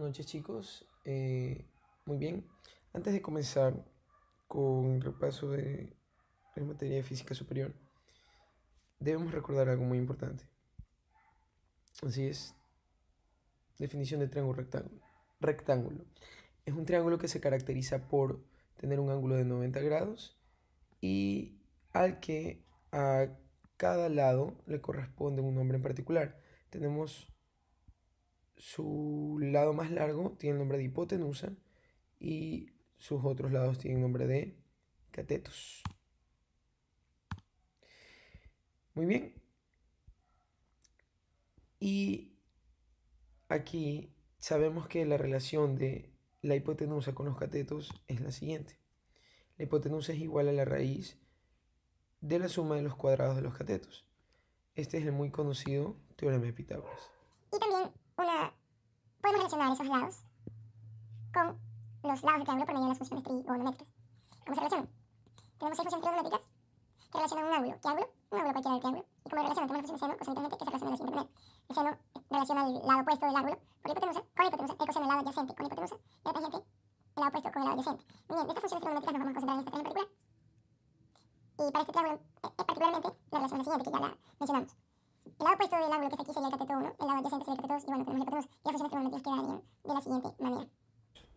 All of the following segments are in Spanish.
Buenas noches chicos. Muy bien. Antes de comenzar con el repaso de la materia de física superior, debemos recordar algo muy importante. Así es, definición de triángulo rectángulo. Rectángulo. Es un triángulo que se caracteriza por tener un ángulo de 90 grados y al que a cada lado le corresponde un nombre en particular. Tenemos su lado más largo, tiene el nombre de hipotenusa, y sus otros lados tienen nombre de catetos. Muy bien. Y aquí sabemos que la relación de la hipotenusa con los catetos es la siguiente. La hipotenusa es igual a la raíz de la suma de los cuadrados de los catetos. Este es el muy conocido teorema de Pitágoras. Y también podemos relacionar esos lados con los lados del triángulo por medio de las funciones trigonométricas. ¿Cómo se relacionan? Tenemos seis funciones trigonométricas que relacionan un ángulo. ¿Qué ángulo? Un ángulo cualquiera del triángulo. ¿Y cómo lo relacionan? Tenemos la función de seno, coseno y tangente que se relaciona de la siguiente manera. El seno relaciona el lado opuesto del ángulo con la hipotenusa, el coseno el lado adyacente con la hipotenusa, y la tangente el lado opuesto con el lado adyacente. Muy bien, de estas funciones trigonométricas nos vamos a concentrar en esta en particular. Y para este triángulo, particularmente, la relación es la siguiente, que ya la mencionamos. El lado opuesto del ángulo que está aquí sería el cateto 1, el lado adyacente sería el cateto 2, y bueno, tenemos la hipotenusa. Y las funciones trigonométricas quedarían de la siguiente manera.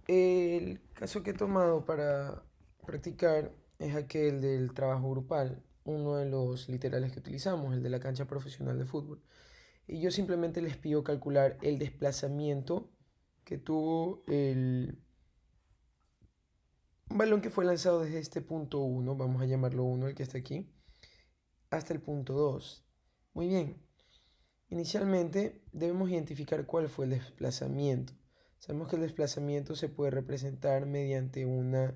El caso que he tomado para practicar es aquel del trabajo grupal, uno de los literales que utilizamos, el de la cancha profesional de fútbol. Y yo simplemente les pido calcular el desplazamiento que tuvo el balón que fue lanzado desde este punto 1, vamos a llamarlo 1, el que está aquí, hasta el punto 2. Muy bien. Inicialmente debemos identificar cuál fue el desplazamiento. Sabemos que el desplazamiento se puede representar mediante una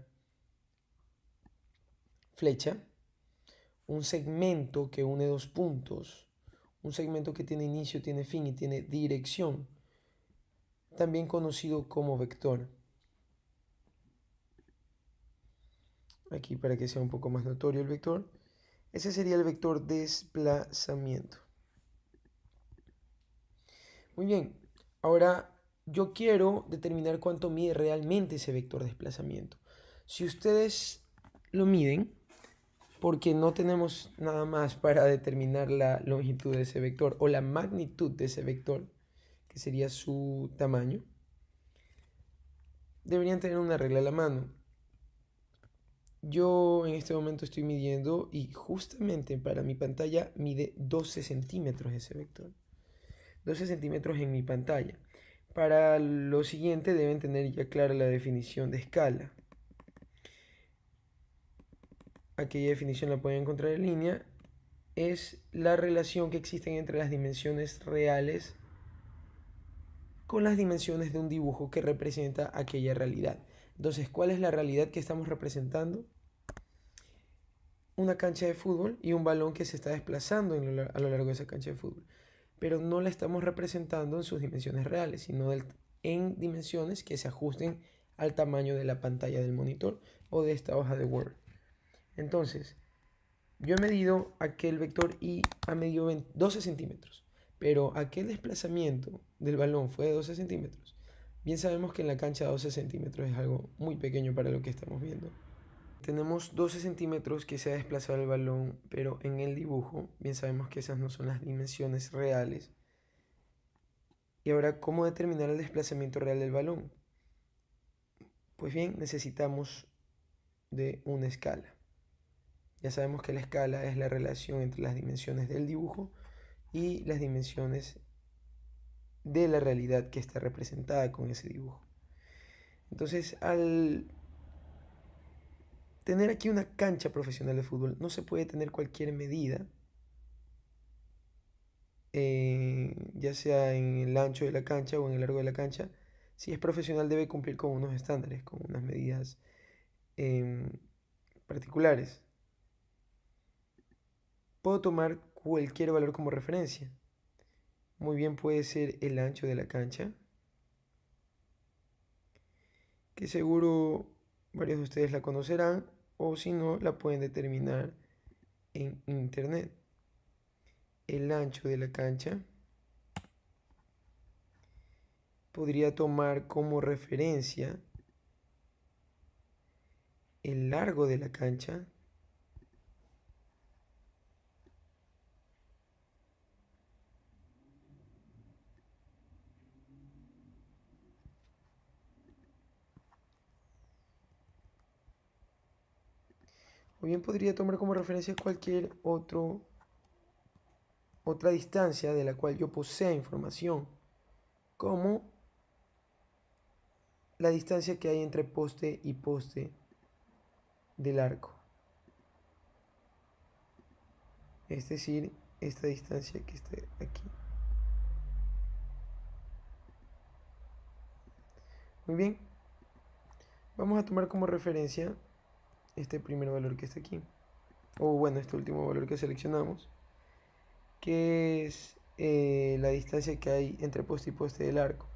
flecha, un segmento que une dos puntos, un segmento que tiene inicio, tiene fin y tiene dirección, también conocido como vector. Aquí para que sea un poco más notorio el vector, ese sería el vector desplazamiento. Muy bien, ahora yo quiero determinar cuánto mide realmente ese vector desplazamiento. Si ustedes lo miden, porque no tenemos nada más para determinar la longitud de ese vector o la magnitud de ese vector, que sería su tamaño, deberían tener una regla a la mano. Yo en este momento estoy midiendo y justamente para mi pantalla mide 12 centímetros ese vector. 12 centímetros en mi pantalla. Para lo siguiente deben tener ya clara la definición de escala. Aquella definición la pueden encontrar en línea. Es la relación que existe entre las dimensiones reales con las dimensiones de un dibujo que representa aquella realidad. Entonces, ¿cuál es la realidad que estamos representando? Una cancha de fútbol y un balón que se está desplazando a lo largo de esa cancha de fútbol. Pero no la estamos representando en sus dimensiones reales, sino en dimensiones que se ajusten al tamaño de la pantalla del monitor o de esta hoja de Word. Entonces, yo he medido aquel vector y ha medido 12 centímetros, pero aquel desplazamiento del balón fue de 12 centímetros. Bien sabemos que en la cancha 12 centímetros es algo muy pequeño para lo que estamos viendo. Tenemos 12 centímetros que se ha desplazado el balón, pero en el dibujo bien sabemos que esas no son las dimensiones reales. Y ahora, ¿cómo determinar el desplazamiento real del balón? Pues bien, necesitamos de una escala. Ya sabemos que la escala es la relación entre las dimensiones del dibujo y las dimensiones de la realidad que está representada con ese dibujo. Entonces, al tener aquí una cancha profesional de fútbol, no se puede tener cualquier medida, ya sea en el ancho de la cancha o en el largo de la cancha. Si es profesional debe cumplir con unos estándares, con unas medidas particulares. Puedo tomar cualquier valor como referencia. Muy bien puede ser el ancho de la cancha, que seguro varios de ustedes la conocerán, o si no, la pueden determinar en internet. El ancho de la cancha podría tomar como referencia el largo de la cancha. O bien podría tomar como referencia cualquier otra distancia de la cual yo posea información, como la distancia que hay entre poste y poste del arco. Es decir, esta distancia que está aquí. Muy bien, vamos a tomar como referencia este primer valor que está aquí. O bueno, este último valor que seleccionamos, que es la distancia que hay entre poste y poste del arco.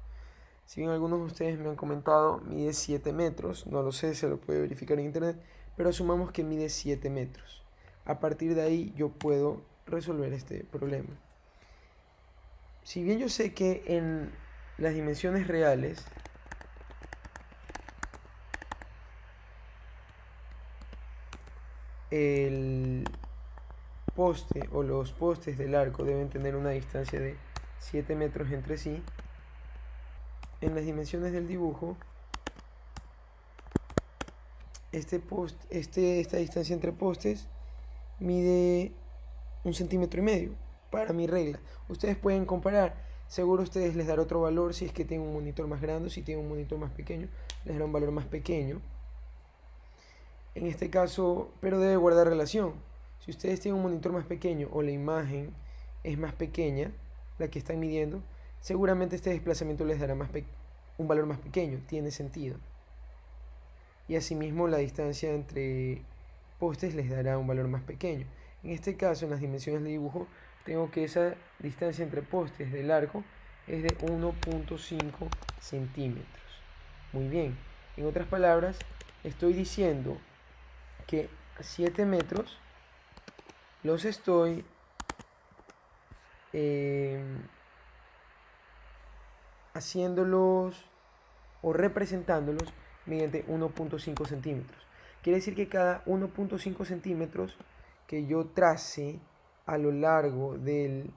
Si bien algunos de ustedes me han comentado, mide 7 metros, no lo sé, se lo puede verificar en internet, pero asumamos que mide 7 metros. A partir de ahí yo puedo resolver este problema. Si bien yo sé que en las dimensiones reales el poste o los postes del arco deben tener una distancia de 7 metros entre sí, en las dimensiones del dibujo esta distancia entre postes mide 1,5 cm para mi regla. Ustedes pueden comparar, seguro ustedes les dará otro valor si es que tienen un monitor más grande, si tienen un monitor más pequeño, les dará un valor más pequeño. En este caso, pero debe guardar relación. Si ustedes tienen un monitor más pequeño o la imagen es más pequeña, la que están midiendo, seguramente este desplazamiento les dará un valor más pequeño, tiene sentido. Y asimismo la distancia entre postes les dará un valor más pequeño. En este caso, en las dimensiones del dibujo, tengo que esa distancia entre postes del arco es de 1,5 centímetros. Muy bien, en otras palabras, estoy diciendo que 7 metros los estoy haciéndolos o representándolos mediante 1,5 centímetros. Quiere decir que cada 1,5 centímetros que yo trace a lo largo del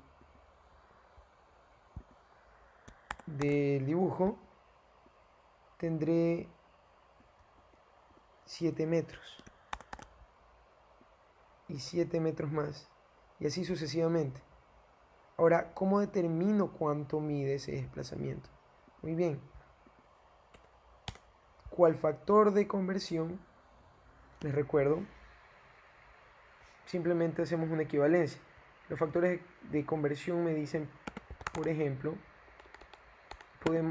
dibujo tendré 7 metros y 7 metros más y así sucesivamente. Ahora, ¿cómo determino cuánto mide ese desplazamiento? Muy bien. ¿Cuál factor de conversión? Les recuerdo, simplemente hacemos una equivalencia. Los factores de conversión me dicen, por ejemplo,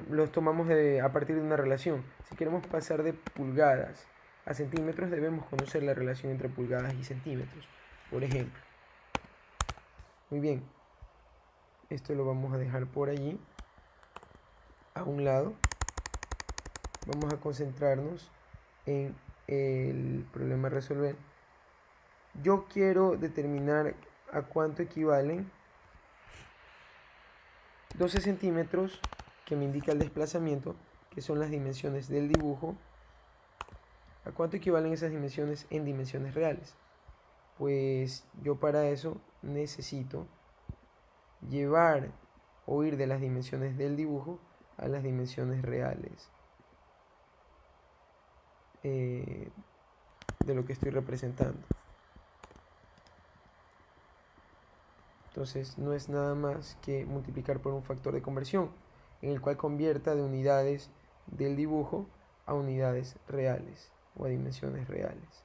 los tomamos a partir de una relación. Si queremos pasar de pulgadas a centímetros, debemos conocer la relación entre pulgadas y centímetros, por ejemplo. Muy bien, esto lo vamos a dejar por allí, a un lado. Vamos a concentrarnos en el problema a resolver. Yo quiero determinar a cuánto equivalen 12 centímetros que me indica el desplazamiento, que son las dimensiones del dibujo. ¿A cuánto equivalen esas dimensiones en dimensiones reales? Pues yo para eso necesito llevar o ir de las dimensiones del dibujo a las dimensiones reales de lo que estoy representando. Entonces no es nada más que multiplicar por un factor de conversión, en el cual convierta de unidades del dibujo a unidades reales o a dimensiones reales.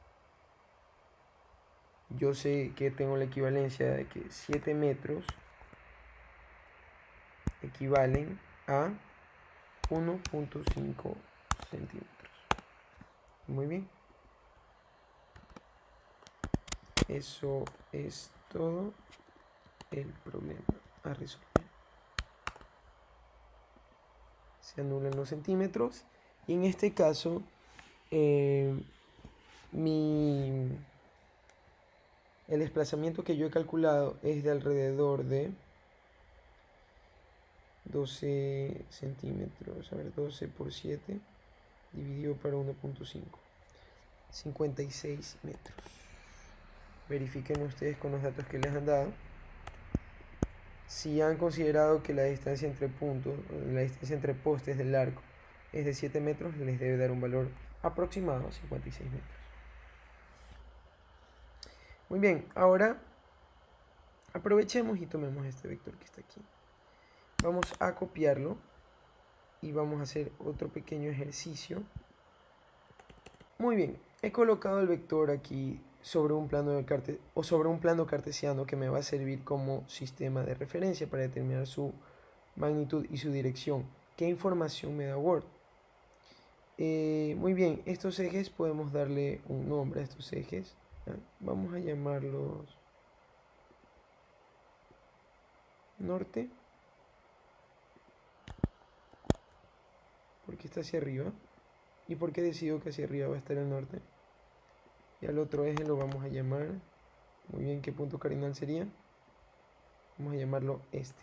Yo sé que tengo la equivalencia de que 7 metros equivalen a 1,5 centímetros. Muy bien. Eso es todo el problema a resolver. Se anulan los centímetros y en este caso el desplazamiento que yo he calculado es de alrededor de 12 centímetros. A ver, 12 por 7 dividido para 1.5. 56 metros. Verifiquen ustedes con los datos que les han dado. Si han considerado que la distancia entre puntos, la distancia entre postes del arco es de 7 metros, les debe dar un valor aproximado a 56 metros. Muy bien, ahora aprovechemos y tomemos este vector que está aquí. Vamos a copiarlo y vamos a hacer otro pequeño ejercicio. Muy bien, he colocado el vector aquí sobre un plano cartesiano que me va a servir como sistema de referencia para determinar su magnitud y su dirección. ¿Qué información me da Word? Muy bien, estos ejes podemos darle un nombre a estos ejes. Vamos a llamarlos norte, porque está hacia arriba. ¿Y por qué decido que hacia arriba va a estar el norte? Y al otro eje lo vamos a llamar, muy bien, ¿qué punto cardinal sería? Vamos a llamarlo este.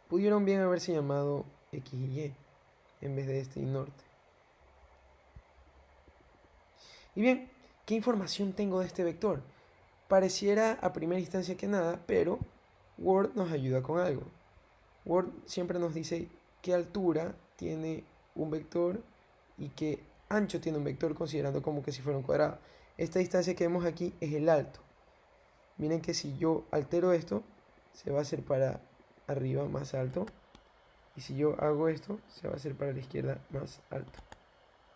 Pudieron bien haberse llamado X y Y en vez de este y norte. Y bien, ¿qué información tengo de este vector? Pareciera a primera instancia que nada, pero Word nos ayuda con algo. Word siempre nos dice qué altura tiene un vector y qué ancho tiene un vector, considerando como que si fuera un cuadrado. Esta distancia que vemos aquí es el alto. Miren que si yo altero esto, se va a hacer para arriba más alto. Y si yo hago esto, se va a hacer para la izquierda más alto.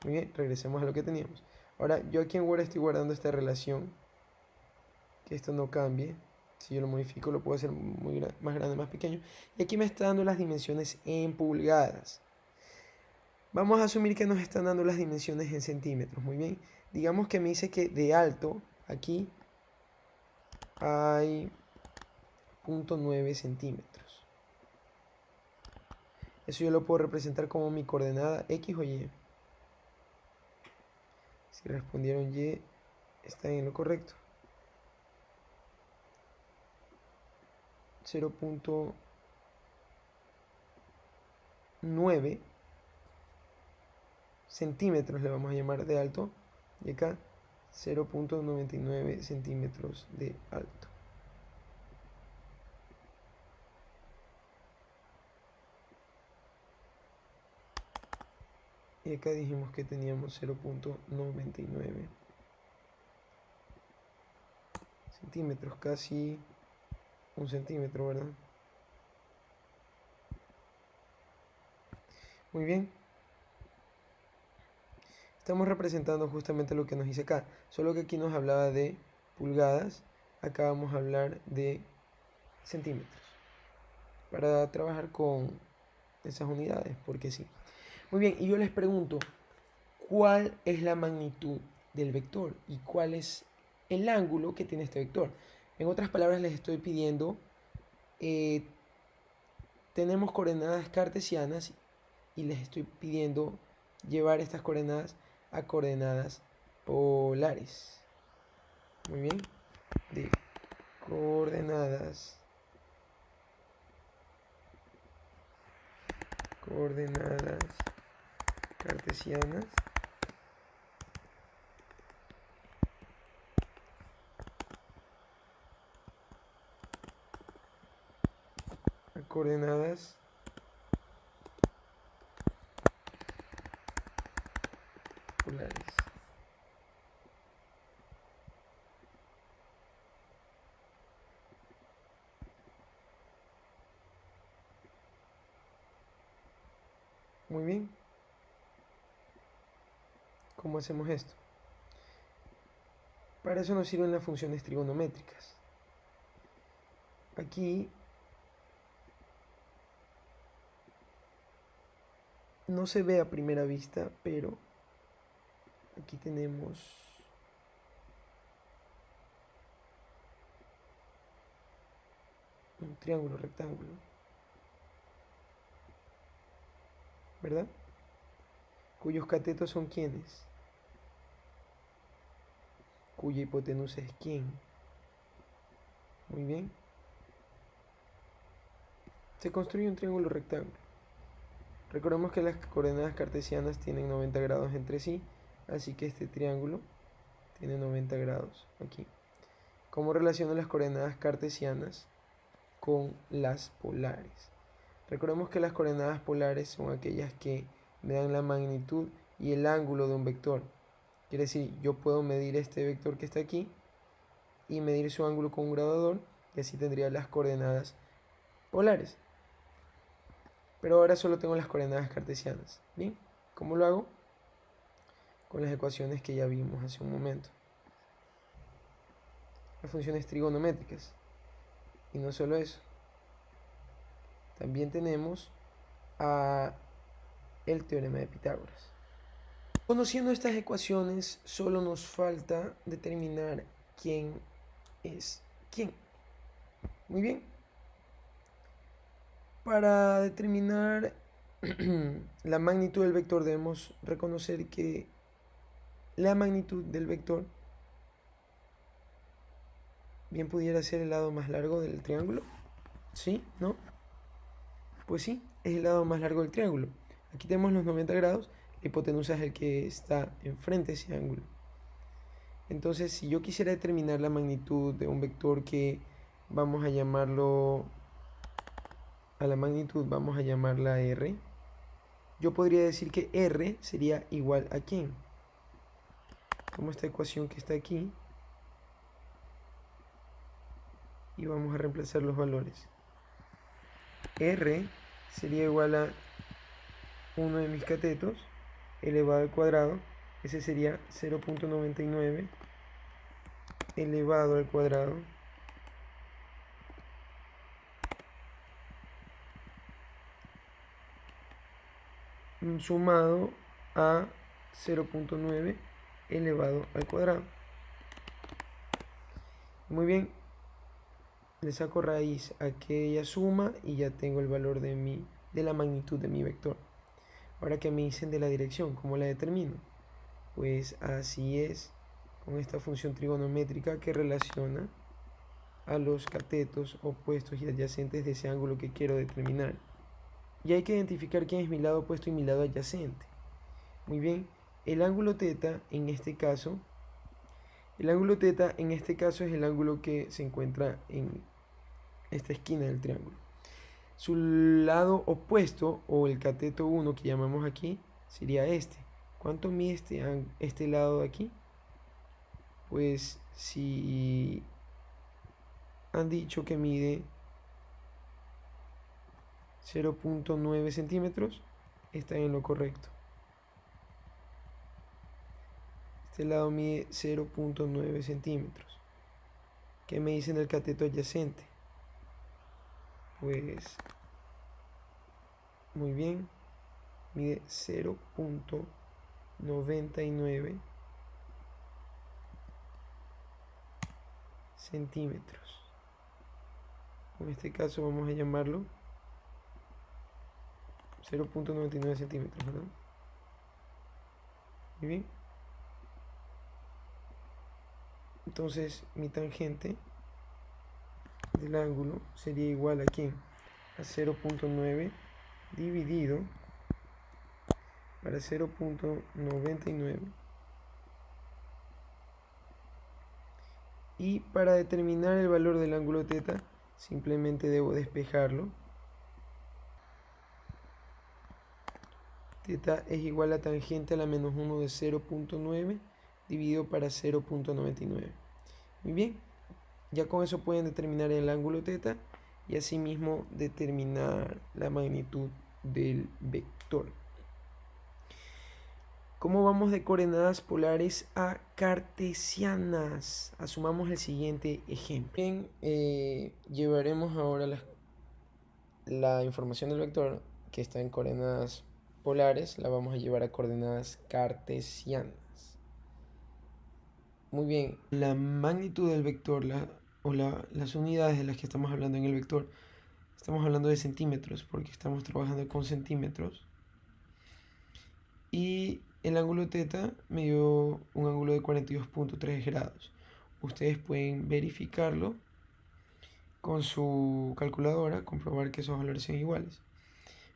Muy bien, regresemos a lo que teníamos. Ahora, yo aquí en Word estoy guardando esta relación. Que esto no cambie. Si yo lo modifico, lo puedo hacer más grande, más pequeño. Y aquí me está dando las dimensiones en pulgadas. Vamos a asumir que nos están dando las dimensiones en centímetros. Muy bien. Digamos que me dice que de alto, aquí, hay 0.9 centímetros. Eso yo lo puedo representar como mi coordenada X o Y. Si respondieron Y, están en lo correcto. 0.9 centímetros le vamos a llamar de alto. Y acá 0.99 centímetros de alto. Y acá dijimos que teníamos 0.99 centímetros, casi un centímetro, ¿verdad? Muy bien. Estamos representando justamente lo que nos dice acá, solo que aquí nos hablaba de pulgadas, acá vamos a hablar de centímetros, para trabajar con esas unidades, porque sí. Muy bien, y yo les pregunto, ¿cuál es la magnitud del vector? ¿Y cuál es el ángulo que tiene este vector? En otras palabras, les estoy pidiendo, tenemos coordenadas cartesianas y les estoy pidiendo llevar estas coordenadas a coordenadas polares. Muy bien. De coordenadas cartesianas a coordenadas polares. Muy bien. ¿Cómo hacemos esto? Para eso nos sirven las funciones trigonométricas. Aquí no se ve a primera vista, pero aquí tenemos un triángulo rectángulo, ¿verdad? Cuyos catetos son ¿quiénes? cuya hipotenusa es quién. Muy bien. Se construye un triángulo rectángulo. Recordemos que las coordenadas cartesianas tienen 90 grados entre sí, así que este triángulo tiene 90 grados aquí. ¿Cómo relaciono las coordenadas cartesianas con las polares? Recordemos que las coordenadas polares son aquellas que me dan la magnitud y el ángulo de un vector. Quiere decir, yo puedo medir este vector que está aquí y medir su ángulo con un graduador, y así tendría las coordenadas polares. Pero ahora solo tengo las coordenadas cartesianas. Bien, ¿cómo lo hago? Con las ecuaciones que ya vimos hace un momento. Las funciones trigonométricas. Y no solo eso. También tenemos el teorema de Pitágoras. Conociendo estas ecuaciones, solo nos falta determinar quién es quién. Muy bien. Para determinar la magnitud del vector debemos reconocer que la magnitud del vector bien pudiera ser el lado más largo del triángulo. ¿Sí? ¿No? Pues sí, es el lado más largo del triángulo. Aquí tenemos los 90 grados, la hipotenusa es el que está enfrente de ese ángulo. Entonces, si yo quisiera determinar la magnitud de un vector que vamos a llamarlo, a la magnitud vamos a llamarla R, yo podría decir que R sería igual a ¿quién? Como esta ecuación que está aquí. Y vamos a reemplazar los valores. R sería igual a 1 de mis catetos elevado al cuadrado. Ese sería 0.99 elevado al cuadrado sumado a 0.9 elevado al cuadrado. Muy bien, le saco raíz a aquella suma y ya tengo el valor de la magnitud de mi vector. Ahora, que me dicen de la dirección, ¿cómo la determino? Pues así es, con esta función trigonométrica que relaciona a los catetos opuestos y adyacentes de ese ángulo que quiero determinar. Y hay que identificar quién es mi lado opuesto y mi lado adyacente. Muy bien, el ángulo teta en este caso es el ángulo que se encuentra en esta esquina del triángulo. Su lado opuesto, o el cateto 1 que llamamos aquí, sería este. ¿Cuánto mide este lado de aquí? Pues si han dicho que mide 0.9 centímetros, está en lo correcto. Este lado mide 0.9 centímetros. ¿Qué me dicen del cateto adyacente? Pues muy bien, mide 0.99 centímetros. En este caso vamos a llamarlo 0.99 centímetros, ¿verdad? Muy bien. Entonces mi tangente del ángulo sería igual a ¿quién? A 0.9 dividido para 0.99. Y para determinar el valor del ángulo teta, simplemente debo despejarlo. Teta es igual a tangente a la menos 1 de 0.9 dividido para 0.99. Muy bien, ya con eso pueden determinar el ángulo teta y asimismo determinar la magnitud del vector. ¿Cómo vamos de coordenadas polares a cartesianas? Asumamos el siguiente ejemplo. Bien, llevaremos ahora la información del vector que está en coordenadas polares, la vamos a llevar a coordenadas cartesianas. Muy bien, la magnitud del vector, las unidades de las que estamos hablando en el vector, estamos hablando de centímetros porque estamos trabajando con centímetros. Y el ángulo θ me dio un ángulo de 42.3 grados. Ustedes pueden verificarlo con su calculadora, comprobar que esos valores son iguales.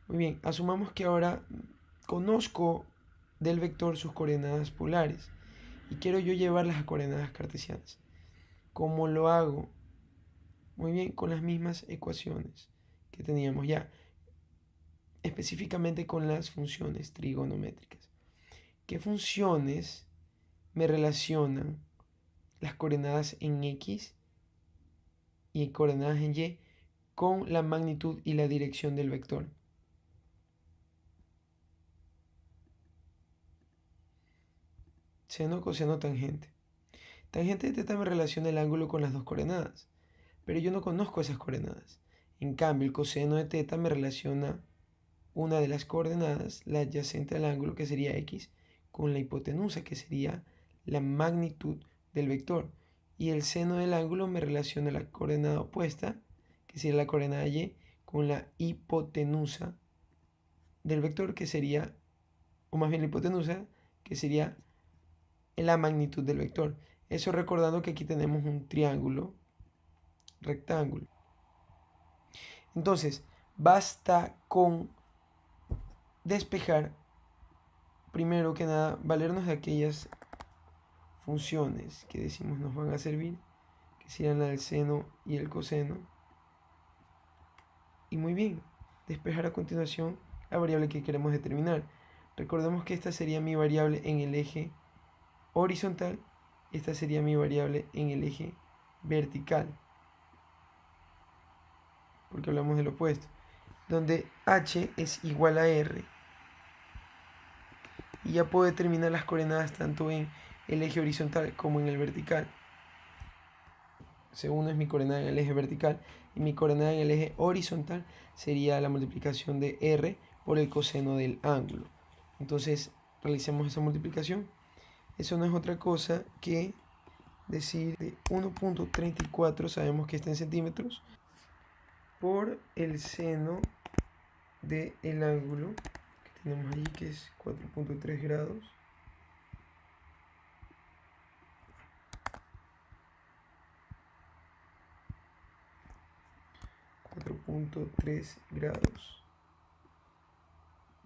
Muy bien, asumamos que ahora conozco del vector sus coordenadas polares y quiero yo llevarlas a coordenadas cartesianas. ¿Cómo lo hago? Muy bien, con las mismas ecuaciones que teníamos ya, específicamente con las funciones trigonométricas. ¿Qué funciones me relacionan las coordenadas en X y coordenadas en Y con la magnitud y la dirección del vector? Seno, coseno, tangente. Tangente de θ me relaciona el ángulo con las dos coordenadas, pero yo no conozco esas coordenadas. En cambio, el coseno de θ me relaciona una de las coordenadas, la adyacente al ángulo, que sería X, con la hipotenusa, que sería la magnitud del vector. Y el seno del ángulo me relaciona la coordenada opuesta, que sería la coordenada Y, con la hipotenusa del vector, que sería, o más bien la hipotenusa, que sería la magnitud del vector. Eso recordando que aquí tenemos un triángulo rectángulo. Entonces, basta con despejar, primero que nada, valernos de aquellas funciones que decimos nos van a servir, que serían la del seno y el coseno. Y muy bien, despejar a continuación la variable que queremos determinar. Recordemos que esta sería mi variable en el eje horizontal y esta sería mi variable en el eje vertical, porque hablamos del opuesto, donde h es igual a r. Y ya puedo determinar las coordenadas tanto en el eje horizontal como en el vertical. C1 es mi coordenada en el eje vertical y mi coordenada en el eje horizontal sería la multiplicación de r por el coseno del ángulo. Entonces realicemos esa multiplicación. Eso no es otra cosa que decir de 1.34, sabemos que está en centímetros, por el seno del ángulo que tenemos allí, que es 4.3 grados. grados.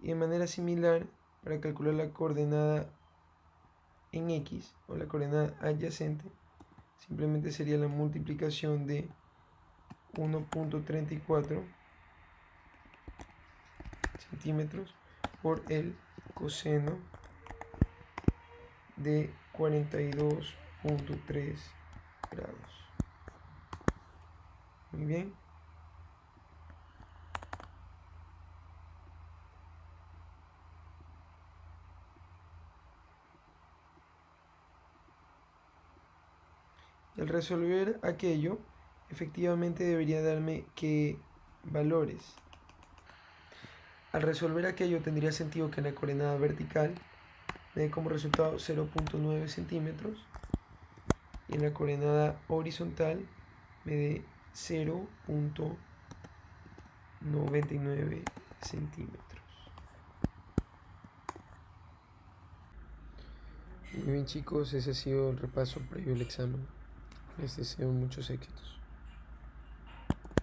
Y de manera similar, para calcular la coordenada en X o la coordenada adyacente, simplemente sería la multiplicación de 1.34 centímetros por el coseno de 42.3 grados. Muy bien. Y al resolver aquello, efectivamente debería darme qué valores. Al resolver aquello tendría sentido que la coordenada vertical me dé como resultado 0.9 centímetros y en la coordenada horizontal me dé 0.99 centímetros. Muy bien chicos, ese ha sido el repaso previo al examen. Les deseo muchos éxitos.